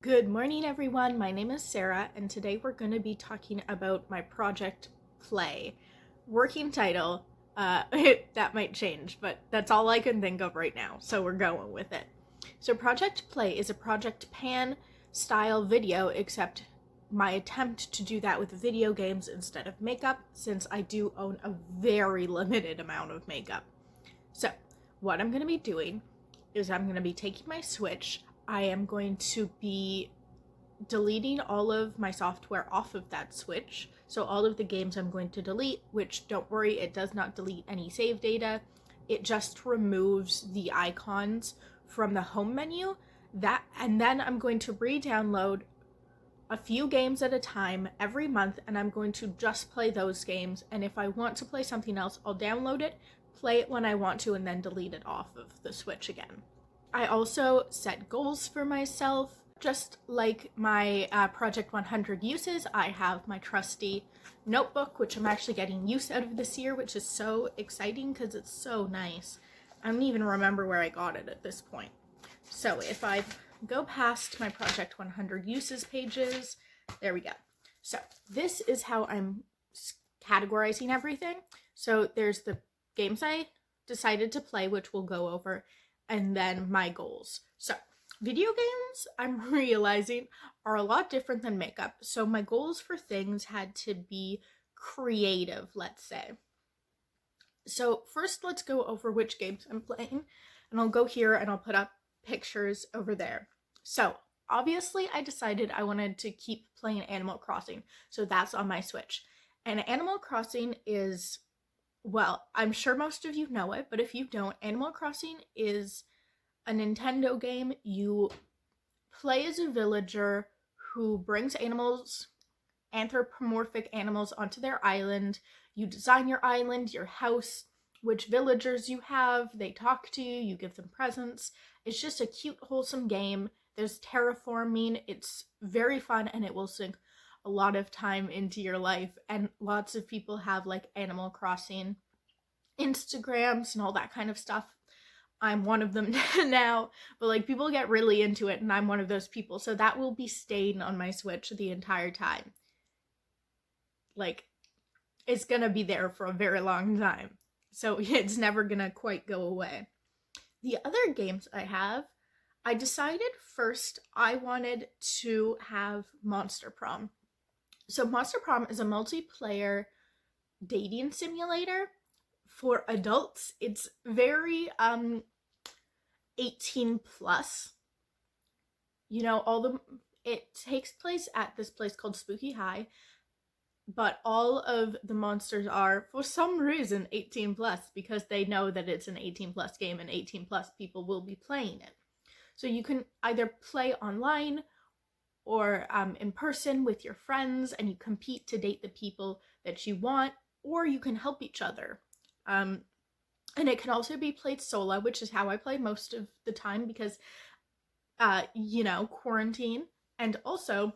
Good morning, everyone. My name is Sarah, and today we're going to be talking about my project Play. Working title, that might change, but that's all I can think of right now, so we're going with it. So Project Play is a Project Pan style video, except my attempt to do that with video games instead of makeup, since I do own a very limited amount of makeup. So what I'm going to be doing is I'm going to be taking my Switch. I am going to be deleting all of my software off of that Switch. So all of the games I'm going to delete, which don't worry, it does not delete any save data. It just removes the icons from the home menu. And then I'm going to re-download a few games at a time every month, and I'm going to just play those games. And if I want to play something else, I'll download it, play it when I want to, and then delete it off of the Switch again. I also set goals for myself. Just like my Project 100 uses, I have my trusty notebook, which I'm actually getting use out of this year, which is so exciting because it's so nice. I don't even remember where I got it at this point. So if I go past my Project 100 uses pages, there we go. So this is how I'm categorizing everything. So there's the games I decided to play, which we'll go over, and then my goals. So video games, I'm realizing, are a lot different than makeup. So my goals for things had to be creative, let's say. So first, let's go over which games I'm playing. And I'll go here and I'll put up pictures over there. So obviously I decided I wanted to keep playing Animal Crossing. So that's on my Switch. And Animal Crossing is, well, I'm sure most of you know it, but if you don't, Animal Crossing is a Nintendo game. You play as a villager who brings animals, anthropomorphic animals, onto their island. You design your island, your house, which villagers you have. They talk to you, you give them presents. It's just a cute, wholesome game. There's terraforming. It's very fun, and it will sink a lot of time into your life. And lots of people have like Animal Crossing Instagrams and all that kind of stuff. I'm one of them now, but like people get really into it, and I'm one of those people. So that will be staying on my Switch the entire time. Like, it's gonna be there for a very long time. So it's never gonna quite go away. The other games I have, I decided first I wanted to have Monster Prom. So Monster Prom is a multiplayer dating simulator for adults. It's very 18 plus. You know, it takes place at this place called Spooky High, but all of the monsters are, for some reason, 18 plus, because they know that it's an 18 plus game and 18 plus people will be playing it. So you can either play online or in person with your friends, and you compete to date the people that you want, or you can help each other. And it can also be played solo, which is how I play most of the time because, quarantine. And also,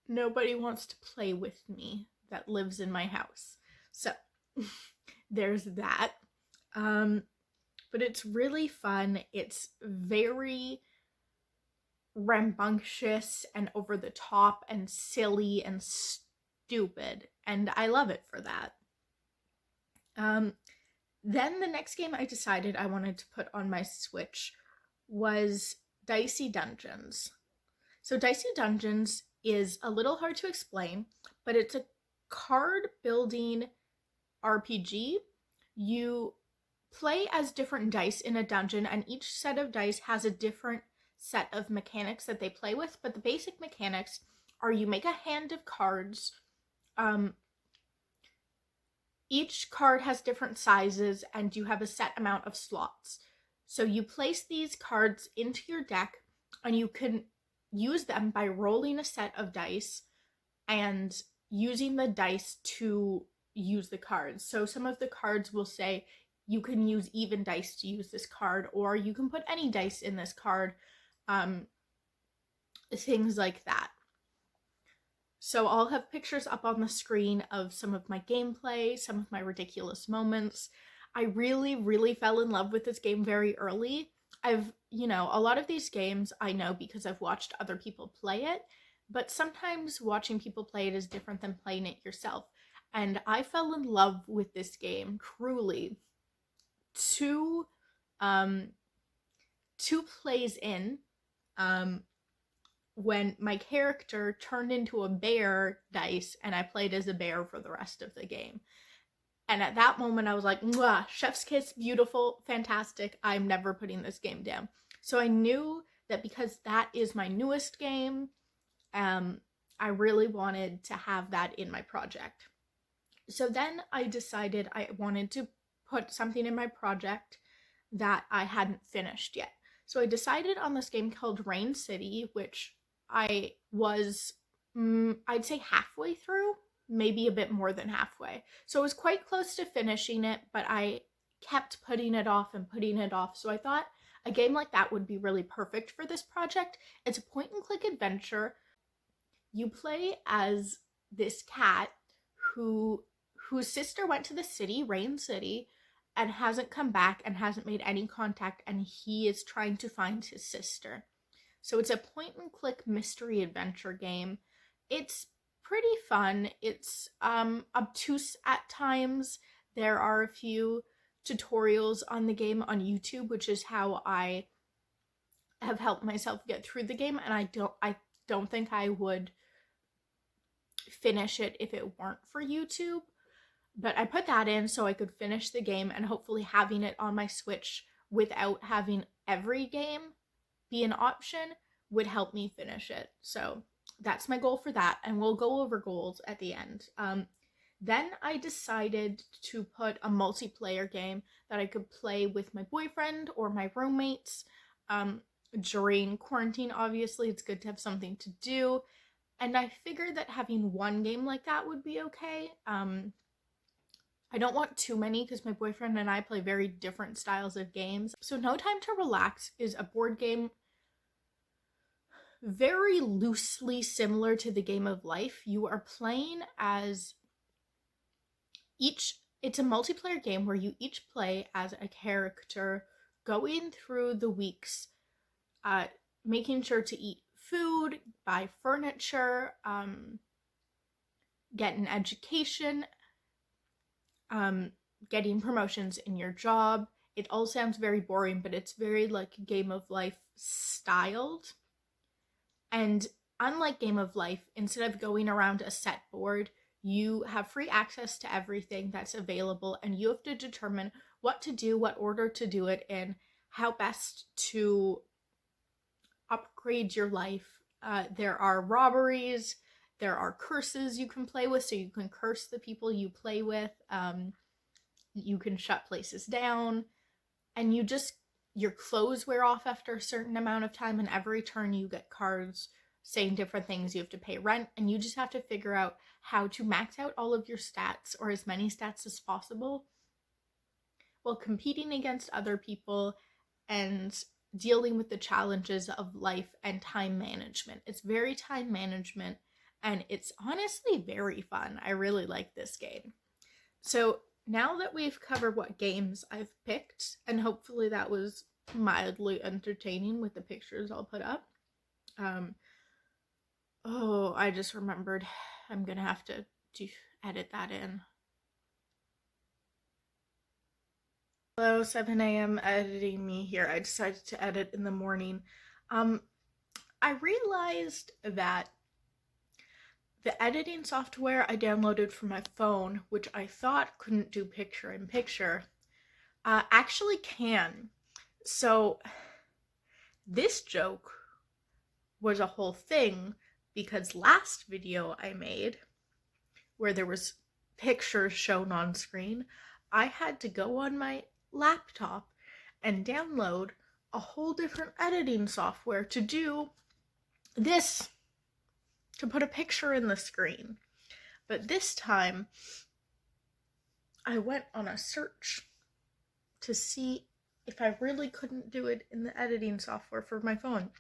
nobody wants to play with me that lives in my house. So, there's that. But it's really fun. It's very rambunctious and over the top and silly and stupid. And I love it for that. Then the next game I decided I wanted to put on my Switch was Dicey Dungeons. So Dicey Dungeons is a little hard to explain, but it's a card building RPG. You play as different dice in a dungeon, and each set of dice has a different set of mechanics that they play with, but the basic mechanics are you make a hand of cards. Each card has different sizes, and you have a set amount of slots. So you place these cards into your deck, and you can use them by rolling a set of dice and using the dice to use the cards. So some of the cards will say you can use even dice to use this card, or you can put any dice in this card, things like that. So I'll have pictures up on the screen of some of my gameplay, some of my ridiculous moments. I really, really fell in love with this game very early. a lot of these games I know because I've watched other people play it, but sometimes watching people play it is different than playing it yourself. And I fell in love with this game truly two um two plays in, um when my character turned into a bear, Dice, and I played as a bear for the rest of the game. And at that moment, I was like, mwah, chef's kiss, beautiful, fantastic. I'm never putting this game down. So I knew that because that is my newest game, I really wanted to have that in my project. So then I decided I wanted to put something in my project that I hadn't finished yet. So I decided on this game called Rain City, which I was, I'd say halfway through, maybe a bit more than halfway. So I was quite close to finishing it, but I kept putting it off and putting it off. So I thought a game like that would be really perfect for this project. It's a point and click adventure. You play as this cat whose sister went to the city, Rain City, and hasn't come back and hasn't made any contact, and he is trying to find his sister. So it's a point and click mystery adventure game. It's pretty fun. It's obtuse at times. There are a few tutorials on the game on YouTube, which is how I have helped myself get through the game, and I don't think I would finish it if it weren't for YouTube. But I put that in so I could finish the game, and hopefully having it on my Switch without having every game be an option would help me finish it. So that's my goal for that, and we'll go over goals at the end. Then I decided to put a multiplayer game that I could play with my boyfriend or my roommates. During quarantine, obviously, it's good to have something to do. And I figured that having one game like that would be okay. I don't want too many because my boyfriend and I play very different styles of games. So No Time to Relax is a board game very loosely similar to the Game of Life. You are playing as it's a multiplayer game where you each play as a character going through the weeks, making sure to eat food, buy furniture, get an education, getting promotions in your job. It all sounds very boring, but it's very like Game of Life styled. And unlike Game of Life, instead of going around a set board, you have free access to everything that's available, and you have to determine what to do, what order to do it in, how best to upgrade your life. There are robberies, there are curses you can play with, so you can curse the people you play with. You can shut places down, and your clothes wear off after a certain amount of time, and every turn you get cards saying different things. You have to pay rent, and you just have to figure out how to max out all of your stats, or as many stats as possible, while competing against other people and dealing with the challenges of life and time management. It's very time management, and it's honestly very fun. I really like this game. So now that we've covered what games I've picked, and hopefully that was mildly entertaining with the pictures I'll put up. I just remembered I'm gonna have to edit that in. Hello, 7 a.m. editing me here. I decided to edit in the morning. I realized that the editing software I downloaded for my phone, which I thought couldn't do picture-in-picture, actually can. So this joke was a whole thing because last video I made, where there was pictures shown on screen, I had to go on my laptop and download a whole different editing software to do this, to put a picture in the screen. But this time I went on a search to see if I really couldn't do it in the editing software for my phone.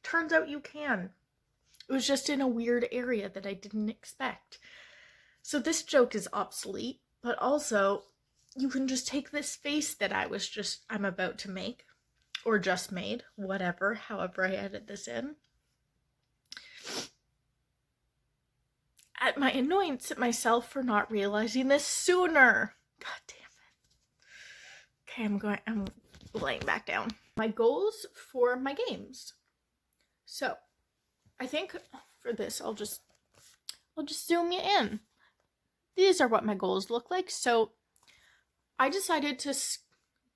Turns out you can. It was just in a weird area that I didn't expect. So this joke is obsolete, but also you can just take this face that I'm about to make, or just made, whatever, however I edit this in. At my annoyance at myself for not realizing this sooner. God damn it. Okay, I'm laying back down. My goals for my games. So, I think for this, I'll just zoom you in. These are what my goals look like. So, I decided to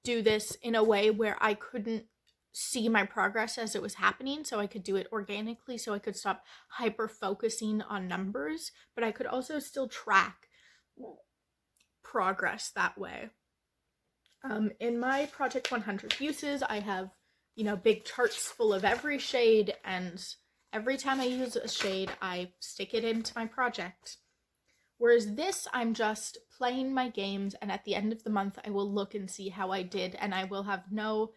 do this in a way where I couldn't see my progress as it was happening, so I could do it organically, so I could stop hyper focusing on numbers, but I could also still track progress that way. In my Project 100 uses, I have, big charts full of every shade, and every time I use a shade, I stick it into my project. Whereas this, I'm just playing my games, and at the end of the month, I will look and see how I did, and I will have no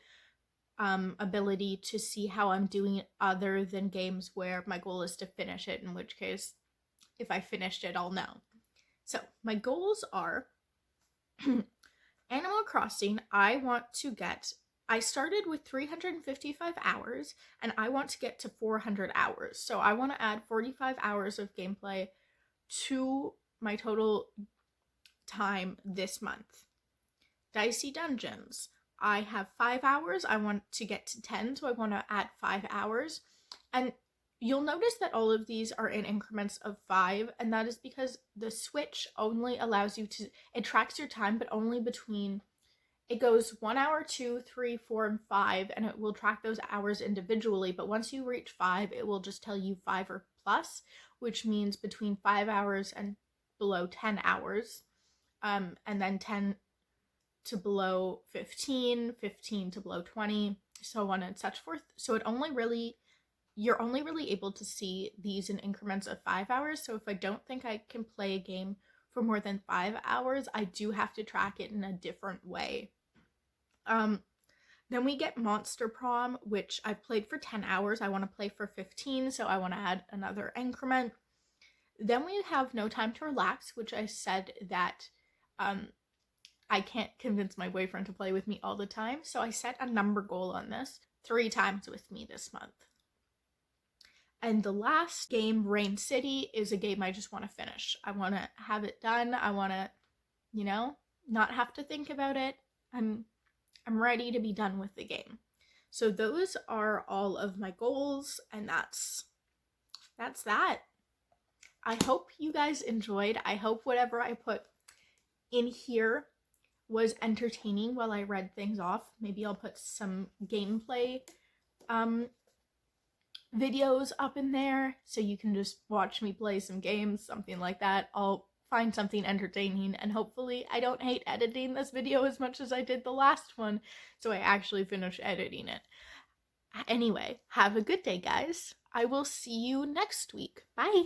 ability to see how I'm doing other than games where my goal is to finish it, in which case, if I finished it, I'll know. So, my goals are Animal Crossing, I started with 355 hours, and I want to get to 400 hours. So I want to add 45 hours of gameplay to my total time this month. Dicey Dungeons, I have 5 hours. I want to get to 10, so I want to add 5 hours. And you'll notice that all of these are in increments of 5, and that is because the Switch only allows you to, it tracks your time, but only between, it goes 1 hour, 2, 3, 4, and 5, and it will track those hours individually, but once you reach 5, it will just tell you 5 or plus, which means between 5 hours and below 10 hours, and then 10 to below 15, 15 to below 20, so on and such forth. So you're only really able to see these in increments of 5 hours. So if I don't think I can play a game for more than 5 hours, I do have to track it in a different way. Then we get Monster Prom, which I played for 10 hours. I want to play for 15, so I want to add another increment. Then we have No Time to Relax, which I said that I can't convince my boyfriend to play with me all the time, so I set a number goal on this, 3 times with me this month. And the last game, Rain City, is a game I just want to finish. I want to have it done. I want to, not have to think about it. I'm ready to be done with the game. So those are all of my goals, and that's that. I hope you guys enjoyed. I hope whatever I put in here was entertaining while I read things off. Maybe I'll put some gameplay videos up in there so you can just watch me play some games, something like that. I'll find something entertaining, and hopefully I don't hate editing this video as much as I did the last one, so I actually finish editing it. Anyway, have a good day, guys. I will see you next week. Bye!